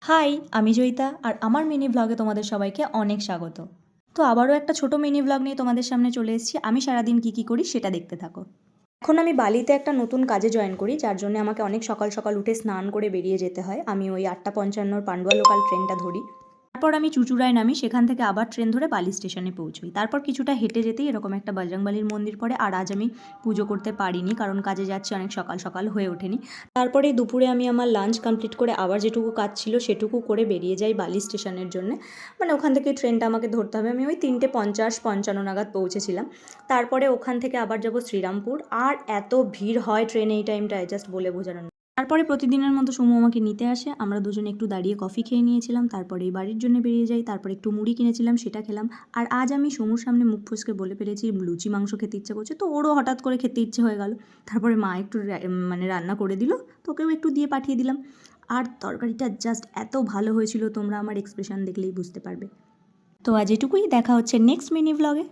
High, আমি জয়িতা আর আমার mini ভ্লগে তোমাদের সবাইকে অনেক স্বাগত। তো আবারও একটা ছোট মিনি ভ্লগ নিয়ে তোমাদের সামনে চলে এসেছি। আমি সারাদিন কী করি সেটা দেখতে থাকো। এখন আমি বালিতে একটা নতুন কাজে জয়েন করি, যার জন্য আমাকে অনেক সকাল সকাল উঠে স্নান করে বেরিয়ে যেতে হয়। আমি ওই 8:55 পান্ডুয়া লোকাল ট্রেনটা ধরি। তারপর আমি চুঁচুড়ায় নামি, সেখান থেকে আবার ট্রেন ধরে বালি স্টেশনে পৌঁছই। তারপর কিছুটা হেঁটে যেতেই এরকম একটা বজরংবলীর মন্দির পড়ে। আর আজ আমি পুজো করতে পারিনি, কারণ কাজে যাচ্ছি, অনেক সকাল সকাল হয়ে ওঠেনি। তারপরে দুপুরে আমি আমার লাঞ্চ কমপ্লিট করে আবার যেটুকু কাজ ছিল সেটুকু করে বেরিয়ে যাই বালি স্টেশনের জন্য। মানে ওখান থেকে ট্রেনটা আমাকে ধরতে হবে। আমি ওই 3:50-55 নাগাদ পৌঁছেছিলাম। তারপরে ওখান থেকে আবার যাব শ্রীরামপুর। আর এত ভিড় হয় ট্রেনে এই টাইমটায়, জাস্ট বলে বোঝানো। তারপরে প্রতিদিনের মতো সুমু আমাকে নিতে আসে। আমরা দুজনে একটু দাঁড়িয়ে কফি খেয়ে নিয়েছিলাম। তারপরে এই বাড়ির জন্য বেরিয়ে যাই। তারপরে একটু মুড়ি কিনেছিলাম, সেটা খেলাম। আর আজ আমি সুমুর সামনে মুখ ফসকে বলে পেরেছি লুচি মাংস খেতে ইচ্ছে করছে, তো ওরও হঠাৎ করে খেতে ইচ্ছে হয়ে গেল। তারপরে মা একটু রান্না করে দিল, তোকেও একটু দিয়ে পাঠিয়ে দিলাম। আর তরকারিটা জাস্ট এত ভালো হয়েছিল, তোমরা আমার এক্সপ্রেশন দেখলেই বুঝতে পারবে। তো আজ এটুকুই, দেখা হচ্ছে নেক্সট মিনি ভ্লগে।